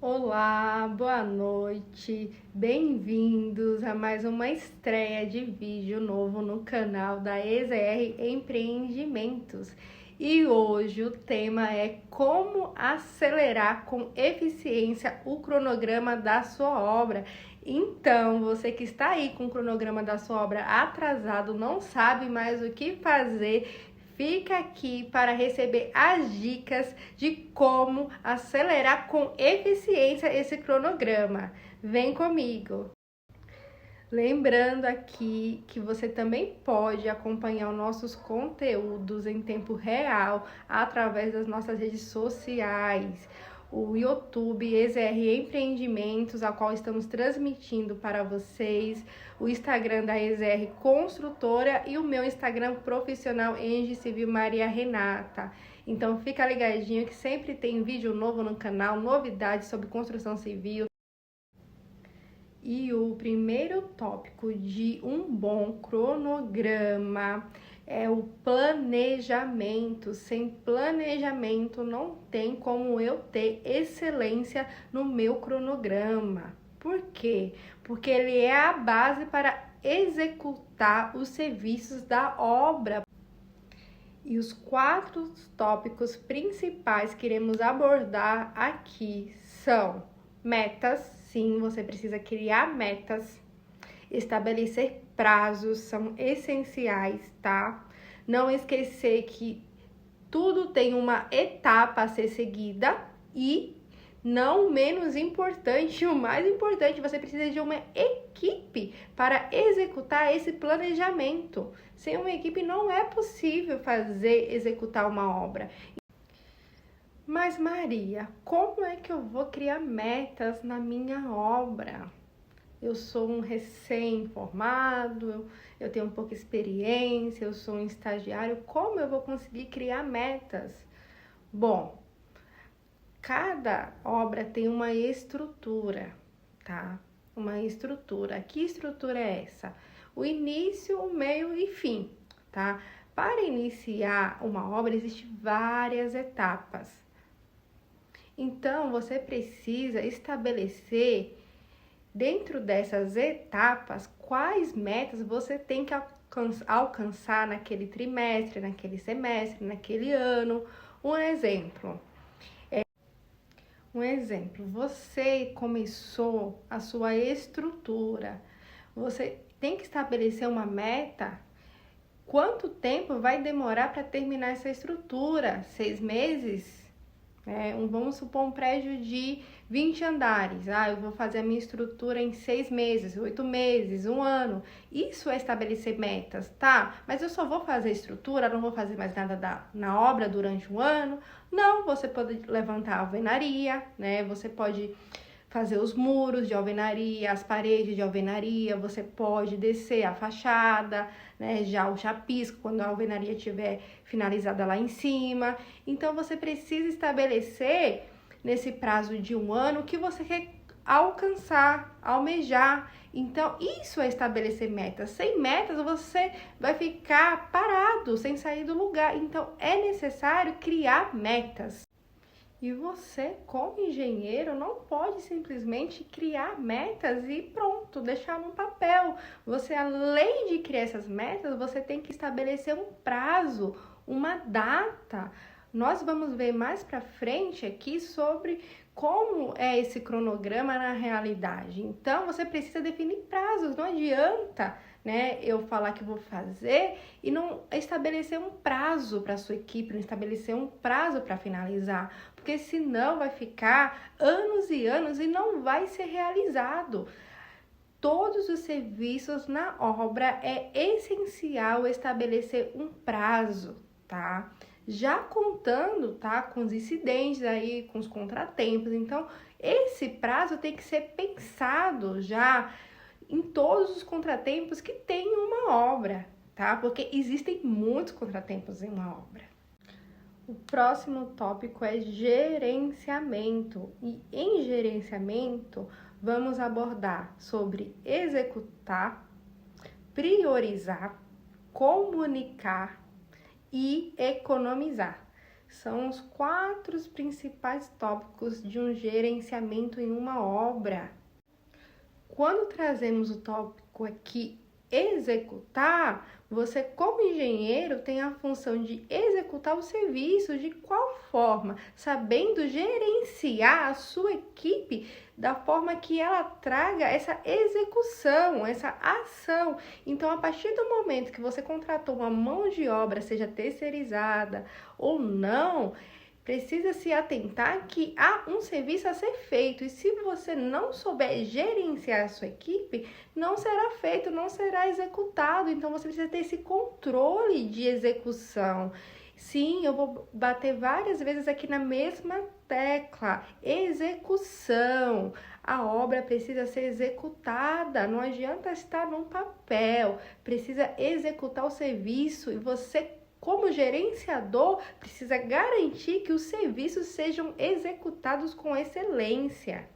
Olá, boa noite, bem-vindos a mais uma estreia de vídeo novo no canal da EZR Empreendimentos. E hoje o tema é como acelerar com eficiência o cronograma da sua obra. Então, você que está aí com o cronograma da sua obra atrasado, não sabe mais o que fazer, fica aqui para receber as dicas de como acelerar com eficiência esse cronograma. Vem comigo! Lembrando aqui que você também pode acompanhar os nossos conteúdos em tempo real através das nossas redes sociais. O YouTube EZR Empreendimentos, a qual estamos transmitindo para vocês, o Instagram da EZR Construtora e o meu Instagram profissional Engie Civil Maria Renata. Então fica ligadinho que sempre tem vídeo novo no canal, novidades sobre construção civil. E o primeiro tópico de um bom cronograma é o planejamento. Sem planejamento não tem como eu ter excelência no meu cronograma. Por quê? Porque ele é a base para executar os serviços da obra. E os 4 tópicos principais que iremos abordar aqui são metas. Sim, você precisa criar metas, estabelecer prazos, são essenciais, tá? Não esquecer que tudo tem uma etapa a ser seguida e, não menos importante, o mais importante, você precisa de uma equipe para executar esse planejamento. Sem uma equipe não é possível executar uma obra. Mas Maria, como é que eu vou criar metas na minha obra? Eu sou um recém-formado, eu tenho pouca experiência, eu sou um estagiário, como eu vou conseguir criar metas? Bom, cada obra tem uma estrutura, tá? Uma estrutura. Que estrutura é essa? O início, o meio e fim, tá? Para iniciar uma obra, existem várias etapas. Então, você precisa estabelecer, dentro dessas etapas, quais metas você tem que alcançar naquele trimestre, naquele semestre, naquele ano. Um exemplo, você começou a sua estrutura, você tem que estabelecer uma meta. Quanto tempo vai demorar para terminar essa estrutura? 6 meses? Vamos supor um prédio de 20 andares. Eu vou fazer a minha estrutura em 6 meses, 8 meses, 1 ano. Isso é estabelecer metas, tá? Mas eu só vou fazer a estrutura, não vou fazer mais nada na obra durante 1 ano. Não, você pode levantar a alvenaria, né? Você pode fazer os muros de alvenaria, as paredes de alvenaria, você pode descer a fachada, né? Já o chapisco, quando a alvenaria estiver finalizada lá em cima. Então, você precisa estabelecer, nesse prazo de 1 ano, o que você quer alcançar, almejar. Então, isso é estabelecer metas. Sem metas, você vai ficar parado, sem sair do lugar. Então, é necessário criar metas. E você, como engenheiro, não pode simplesmente criar metas e pronto, deixar no papel. Você, além de criar essas metas, você tem que estabelecer um prazo, uma data. Nós vamos ver mais para frente aqui sobre como é esse cronograma na realidade. Então, você precisa definir prazos. Não adianta, né, eu falar que vou fazer e não estabelecer um prazo para a sua equipe, não estabelecer um prazo para finalizar, porque senão vai ficar anos e anos e não vai ser realizado. Todos os serviços na obra é essencial estabelecer um prazo, tá? Já contando, tá, com os incidentes aí, com os contratempos. Então, esse prazo tem que ser pensado já em todos os contratempos que tem uma obra, tá? Porque existem muitos contratempos em uma obra. O próximo tópico é gerenciamento. E em gerenciamento, vamos abordar sobre executar, priorizar, comunicar e economizar. são os 4 principais tópicos de um gerenciamento em uma obra. Quando trazemos o tópico aqui, executar, você como engenheiro tem a função de executar o serviço. De qual forma? Sabendo gerenciar a sua equipe da forma que ela traga essa execução, essa ação. Então, a partir do momento que você contratou uma mão de obra, seja terceirizada ou não, precisa se atentar que há um serviço a ser feito, e se você não souber gerenciar a sua equipe, não será feito, não será executado. Então você precisa ter esse controle de execução. Sim, eu vou bater várias vezes aqui na mesma tecla: execução. A obra precisa ser executada, não adianta estar num papel, precisa executar o serviço, e você, como gerenciador, precisa garantir que os serviços sejam executados com excelência.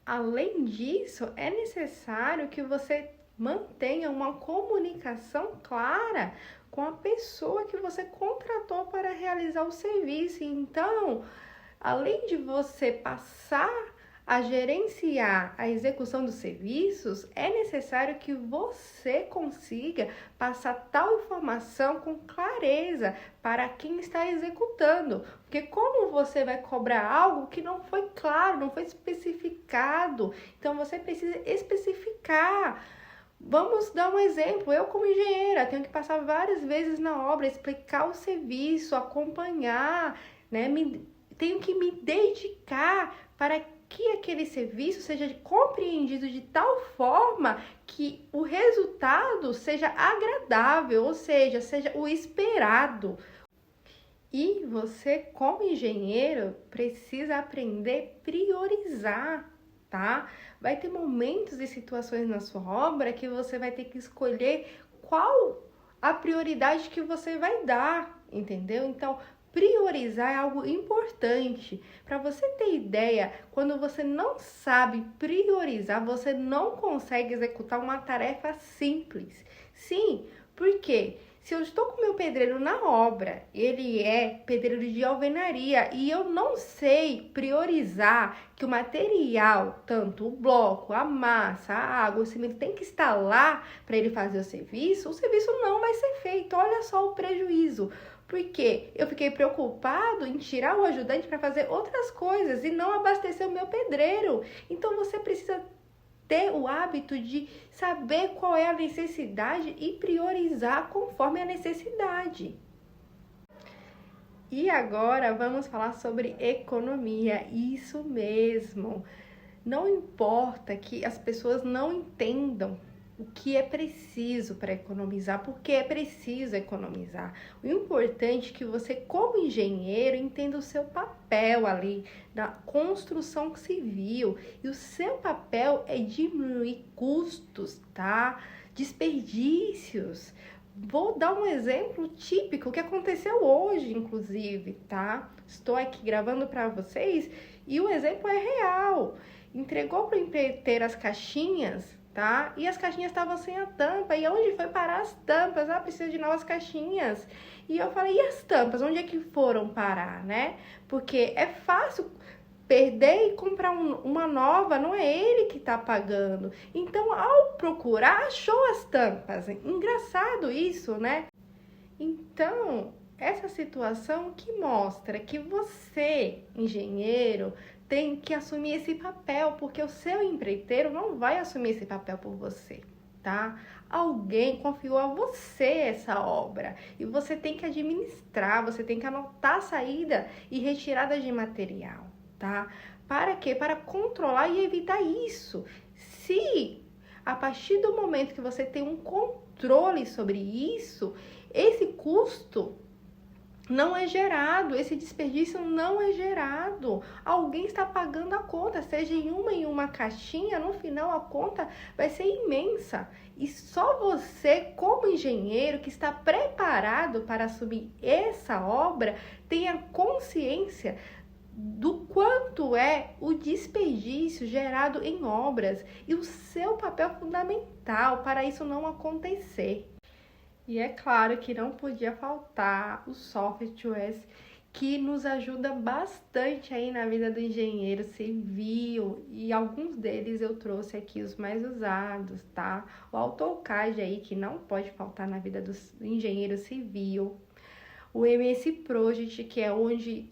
Além disso, é necessário que você mantenha uma comunicação clara com a pessoa que você contratou para realizar o serviço. Então, além de você passar a gerenciar a execução dos serviços, é necessário que você consiga passar tal informação com clareza para quem está executando. Porque como você vai cobrar algo que não foi claro, não foi especificado? Então você precisa especificar. Vamos dar um exemplo. Eu, como engenheira, tenho que passar várias vezes na obra, explicar o serviço, acompanhar, né? Tenho que me dedicar para que aquele serviço seja compreendido de tal forma que o resultado seja agradável, ou seja o esperado. E você, como engenheiro, precisa aprender a priorizar, tá? Vai ter momentos e situações na sua obra que você vai ter que escolher qual a prioridade que você vai dar, entendeu? Então, priorizar é algo importante. Para você ter ideia, quando você não sabe priorizar, você não consegue executar uma tarefa simples. Sim, por quê? Se eu estou com meu pedreiro na obra, ele é pedreiro de alvenaria, e eu não sei priorizar que o material, tanto o bloco, a massa, a água, o cimento, tem que estar lá para ele fazer o serviço não vai ser feito. Olha só o prejuízo. Porque eu fiquei preocupado em tirar o ajudante para fazer outras coisas e não abastecer o meu pedreiro. Então você precisa ter o hábito de saber qual é a necessidade e priorizar conforme a necessidade. E agora vamos falar sobre economia. Isso mesmo. Não importa que as pessoas não entendam o que é preciso para economizar, porque é preciso economizar. O importante é que você, como engenheiro, entenda o seu papel ali na construção civil. E o seu papel é diminuir custos, tá? Desperdícios. Vou dar um exemplo típico que aconteceu hoje, inclusive, tá? Estou aqui gravando para vocês e o exemplo é real. Entregou para o empreiteiro as caixinhas, tá? E as caixinhas estavam sem a tampa. E onde foi parar as tampas? Ah, precisa de novas caixinhas. E eu falei, e as tampas? Onde é que foram parar, né? Porque é fácil perder e comprar uma nova, não é ele que tá pagando. Então, ao procurar, achou as tampas. Engraçado isso, né? Então, essa situação que mostra que você, engenheiro, tem que assumir esse papel, porque o seu empreiteiro não vai assumir esse papel por você, tá? Alguém confiou a você essa obra e você tem que administrar, você tem que anotar a saída e retirada de material, tá? Para quê? Para controlar e evitar isso. Se a partir do momento que você tem um controle sobre isso, esse custo não é gerado, esse desperdício não é gerado. Alguém está pagando a conta, seja em uma caixinha, no final a conta vai ser imensa. E só você, como engenheiro, que está preparado para assumir essa obra, tenha consciência do quanto é o desperdício gerado em obras e o seu papel fundamental para isso não acontecer. E é claro que não podia faltar os softwares que nos ajuda bastante aí na vida do engenheiro civil, e alguns deles eu trouxe aqui os mais usados, tá? O AutoCAD aí, que não pode faltar na vida do engenheiro civil. O MS Project, que é onde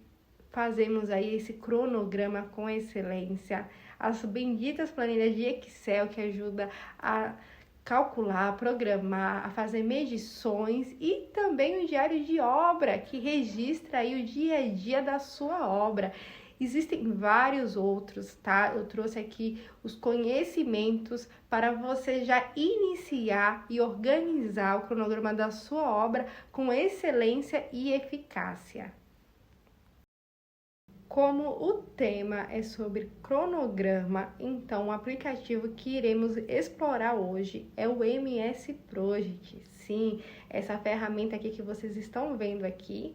fazemos aí esse cronograma com excelência. As benditas planilhas de Excel, que ajuda a calcular, programar, a fazer medições, e também o diário de obra, que registra aí o dia a dia da sua obra. Existem vários outros, tá? Eu trouxe aqui os conhecimentos para você já iniciar e organizar o cronograma da sua obra com excelência e eficácia. Como o tema é sobre cronograma, então o aplicativo que iremos explorar hoje é o MS Project. Sim, essa ferramenta aqui que vocês estão vendo aqui.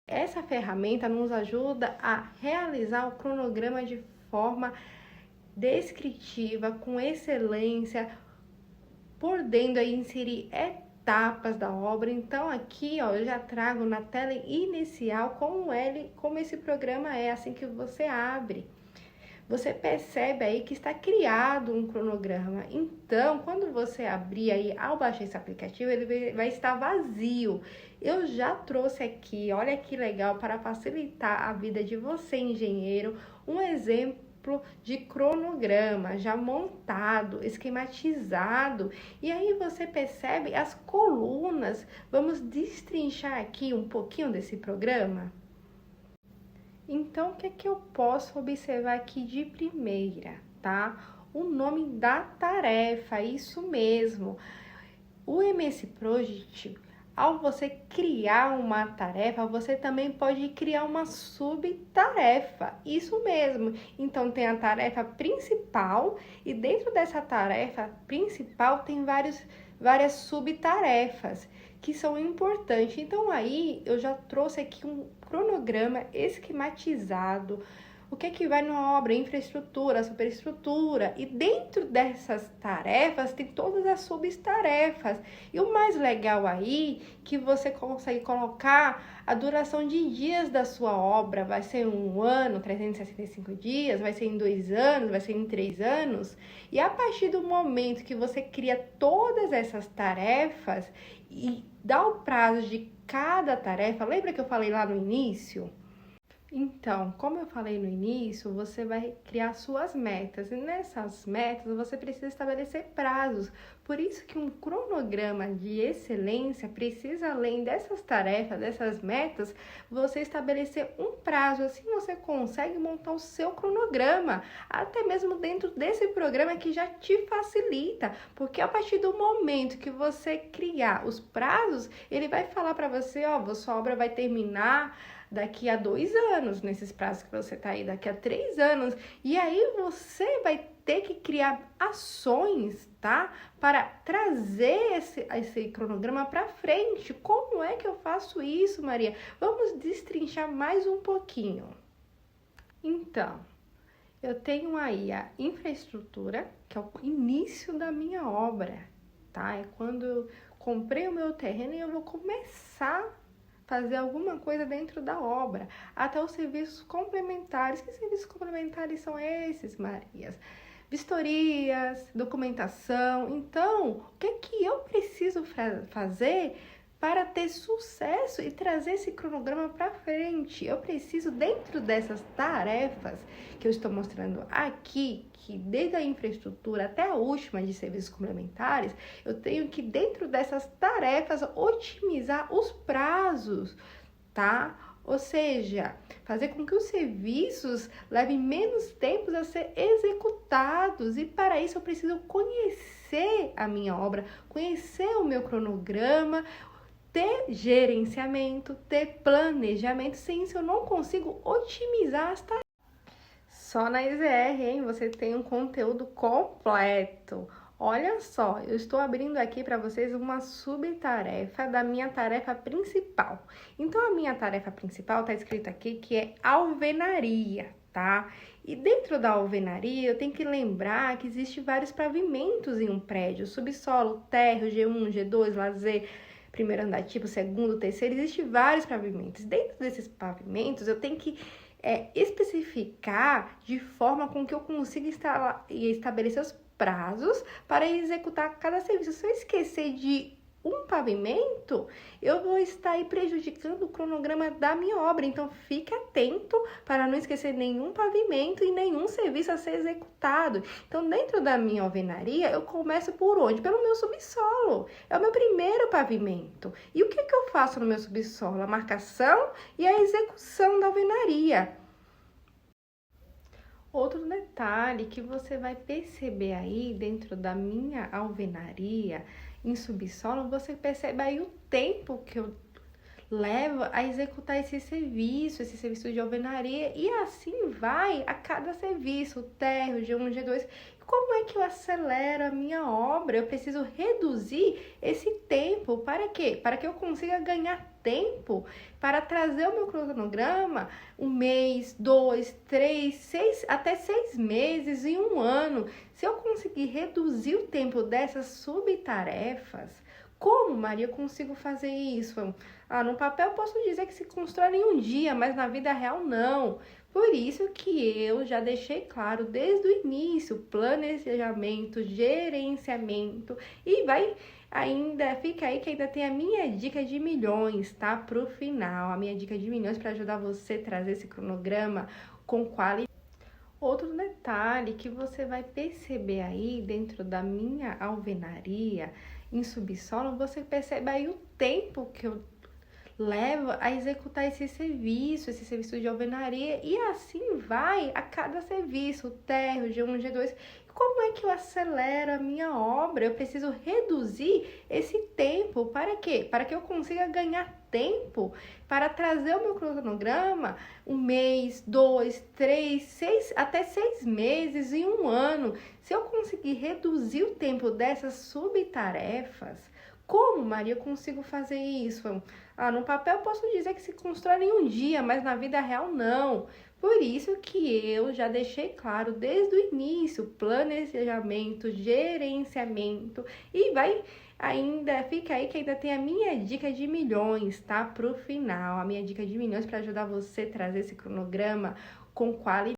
Essa ferramenta nos ajuda a realizar o cronograma de forma descritiva, com excelência, podendo aí inserir etapas da obra. Então aqui, ó, eu já trago na tela inicial como esse programa é assim que você abre. Você percebe aí que está criado um cronograma. Então, quando você abrir aí, ao baixar esse aplicativo, ele vai estar vazio. Eu já trouxe aqui, olha que legal, para facilitar a vida de você, engenheiro, um exemplo de cronograma já montado, esquematizado. E aí você percebe as colunas. Vamos destrinchar aqui um pouquinho desse programa? Então, o que é que eu posso observar aqui de primeira, tá? O nome da tarefa, isso mesmo. O MS Project, ao você criar uma tarefa, você também pode criar uma subtarefa, isso mesmo. Então, tem a tarefa principal e dentro dessa tarefa principal tem várias subtarefas que são importantes. Então, aí eu já trouxe aqui um cronograma esquematizado. O que é que vai numa obra? Infraestrutura, superestrutura. E dentro dessas tarefas tem todas as subtarefas. E o mais legal aí, que você consegue colocar a duração de dias da sua obra. Vai ser 1 ano, 365 dias, vai ser em 2 anos, vai ser em 3 anos. E a partir do momento que você cria todas essas tarefas e dá o prazo de cada tarefa, lembra que eu falei lá no início? Então, como eu falei no início, você vai criar suas metas, e nessas metas você precisa estabelecer prazos. Por isso que um cronograma de excelência precisa, além dessas tarefas, dessas metas, você estabelecer um prazo. Assim você consegue montar o seu cronograma, até mesmo dentro desse programa que já te facilita, porque a partir do momento que você criar os prazos, ele vai falar para você, ó, sua obra vai terminar daqui a 2 anos, nesses prazos que você está aí, daqui a 3 anos. E aí você vai ter que criar ações, tá? Para trazer esse cronograma para frente. Como é que eu faço isso, Maria? Vamos destrinchar mais um pouquinho. Então, eu tenho aí a infraestrutura, que é o início da minha obra, tá? É quando eu comprei o meu terreno e eu vou começar fazer alguma coisa dentro da obra, até os serviços complementares. Que serviços complementares são esses, Marias? Vistorias, documentação. Então, o que é que eu preciso fazer para ter sucesso e trazer esse cronograma para frente? Eu preciso, dentro dessas tarefas que eu estou mostrando aqui, que desde a infraestrutura até a última de serviços complementares, eu tenho que, dentro dessas tarefas, otimizar os prazos, tá? Ou seja, fazer com que os serviços levem menos tempo a ser executados. E para isso eu preciso conhecer a minha obra, conhecer o meu cronograma, ter gerenciamento, ter planejamento. Sem isso eu não consigo otimizar as tarefas. Só na EZR, hein? Você tem um conteúdo completo. Olha só, eu estou abrindo aqui para vocês uma subtarefa da minha tarefa principal. Então, a minha tarefa principal está escrito aqui que é alvenaria, tá? E dentro da alvenaria, eu tenho que lembrar que existem vários pavimentos em um prédio: subsolo, térreo, G1, G2, lazer, primeiro andar, tipo segundo, terceiro, existem vários pavimentos. Dentro desses pavimentos, eu tenho que especificar de forma com que eu consiga estabelecer os prazos para executar cada serviço. Se eu esquecer de um pavimento, eu vou estar aí prejudicando o cronograma da minha obra. Então, fique atento para não esquecer nenhum pavimento e nenhum serviço a ser executado. Então, dentro da minha alvenaria, eu começo por onde? Pelo meu subsolo. É o meu primeiro pavimento. E o que eu faço no meu subsolo? A marcação e a execução da alvenaria. Outro detalhe que você vai perceber aí dentro da minha alvenaria, em subsolo, você percebe aí o tempo que eu levo a executar esse serviço de alvenaria, e assim vai a cada serviço, o térreo, G1, G2. Como é que eu acelero a minha obra? Eu preciso reduzir esse tempo. Para quê? Para que eu consiga ganhar tempo para trazer o meu cronograma 1 mês, 2, 3, 6, até 6 meses e 1 ano. Se eu conseguir reduzir o tempo dessas subtarefas, como, Maria, eu consigo fazer isso? No papel eu posso dizer que se constrói em um dia, mas na vida real não. Por isso que eu já deixei claro desde o início, planejamento, gerenciamento, e fica aí que ainda tem a minha dica de milhões, tá? Pro final, a minha dica de milhões para ajudar você a trazer esse cronograma com qualidade. Outro detalhe que você vai perceber aí dentro da minha alvenaria, em subsolo, você percebe aí o tempo que eu levo a executar esse serviço de alvenaria, e assim vai a cada serviço, o térreo, G1, G2. Como é que eu acelero a minha obra? Eu preciso reduzir esse tempo. Para quê? Para que eu consiga ganhar tempo para trazer o meu cronograma 1 mês, 2, 3, 6, até 6 meses e 1 ano. Se eu conseguir reduzir o tempo dessas subtarefas, como, Maria, eu consigo fazer isso? No papel eu posso dizer que se constrói em um dia, mas na vida real não. Por isso que eu já deixei claro desde o início, planejamento, gerenciamento, e fica aí que ainda tem a minha dica de milhões, tá? Pro final, a minha dica de milhões para ajudar você a trazer esse cronograma com qualidade.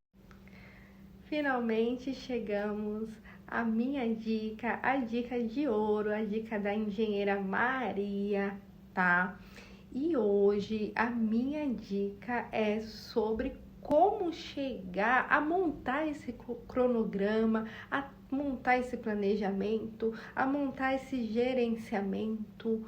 Finalmente chegamos à minha dica, a dica de ouro, a dica da engenheira Maria, tá? E hoje a minha dica é sobre como chegar a montar esse cronograma, a montar esse planejamento, a montar esse gerenciamento.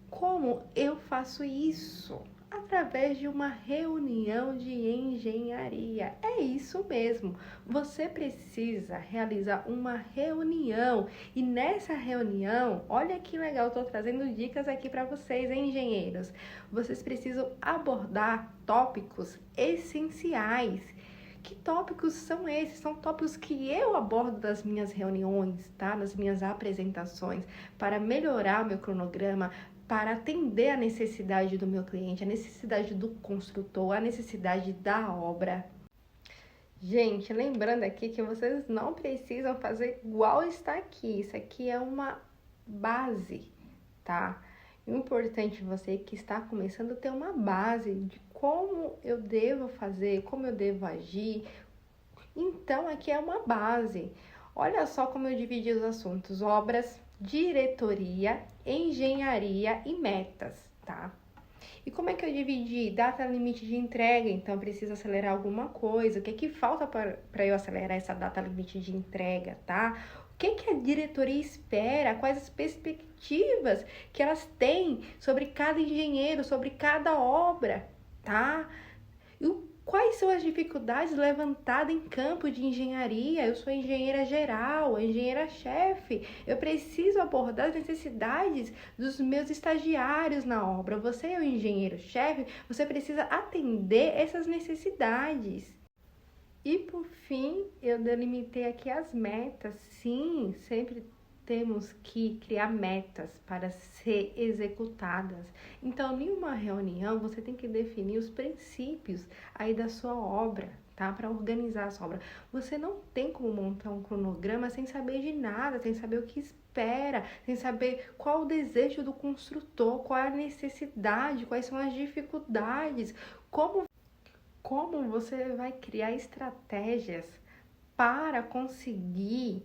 Como eu faço isso? Através de uma reunião de engenharia. É isso mesmo. Você precisa realizar uma reunião, e nessa reunião, olha que legal, estou trazendo dicas aqui para vocês, engenheiros. Vocês precisam abordar tópicos essenciais. Que tópicos são esses? São tópicos que eu abordo das minhas reuniões, tá? Das minhas apresentações, para melhorar o meu cronograma, para atender a necessidade do meu cliente, a necessidade do construtor, a necessidade da obra. Gente, lembrando aqui que vocês não precisam fazer igual está aqui. Isso aqui é uma base, tá? O importante você que está começando ter uma base de como eu devo fazer, como eu devo agir. Então, aqui é uma base. Olha só como eu dividi os assuntos: obras, diretoria, engenharia e metas, tá? E como é que eu dividi? Data limite de entrega, então preciso acelerar alguma coisa. O que é que falta para eu acelerar essa data limite de entrega, tá? O que a diretoria espera? Quais as perspectivas que elas têm sobre cada engenheiro, sobre cada obra, tá? E quais são as dificuldades levantadas em campo de engenharia? Eu sou engenheira geral, engenheira-chefe. Eu preciso abordar as necessidades dos meus estagiários na obra. Você é o engenheiro-chefe, você precisa atender essas necessidades. E por fim, eu delimitei aqui as metas. Sim, sempre temos que criar metas para ser executadas. Então, em uma reunião, você tem que definir os princípios aí da sua obra, tá? Para organizar a sua obra. Você não tem como montar um cronograma sem saber de nada, sem saber o que espera, sem saber qual o desejo do construtor, qual a necessidade, quais são as dificuldades, como você vai criar estratégias para conseguir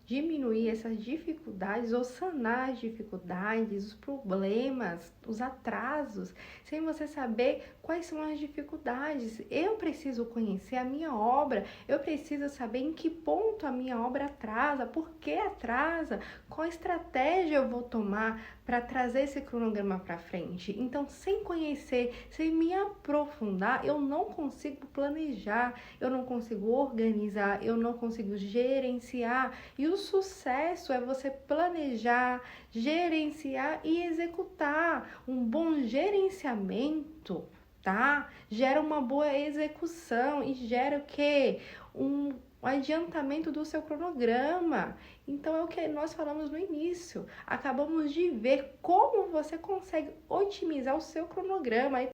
diminuir essas dificuldades ou sanar as dificuldades, os problemas, os atrasos, sem você saber quais são as dificuldades. Eu preciso conhecer a minha obra, eu preciso saber em que ponto a minha obra atrasa, por que atrasa, qual estratégia eu vou tomar para trazer esse cronograma para frente. Então, sem conhecer, sem me aprofundar, eu não consigo planejar, eu não consigo organizar, eu não consigo gerenciar. E o sucesso é você planejar, gerenciar e executar. Um bom gerenciamento, tá? Gera uma boa execução e gera o quê? Um adiantamento do seu cronograma. Então, é o que nós falamos no início. Acabamos de ver como você consegue otimizar o seu cronograma.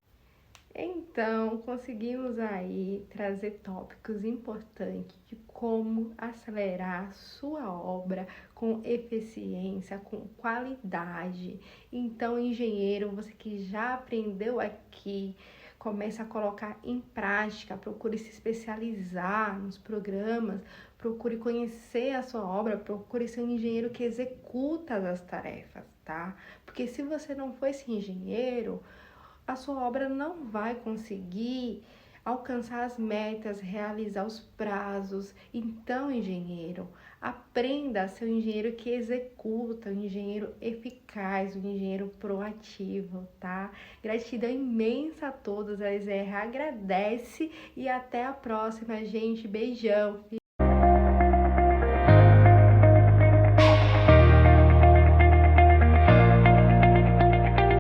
Então, conseguimos aí trazer tópicos importantes de como acelerar sua obra com eficiência, com qualidade. Então, engenheiro, você que já aprendeu aqui, comece a colocar em prática, procure se especializar nos programas, procure conhecer a sua obra, procure ser um engenheiro que executa as tarefas, tá? Porque se você não for esse engenheiro, a sua obra não vai conseguir alcançar as metas, realizar os prazos. Então, engenheiro, aprenda a ser um engenheiro que executa, um engenheiro eficaz, um engenheiro proativo, tá? Gratidão imensa a todos, a SR agradece e até a próxima, gente. Beijão!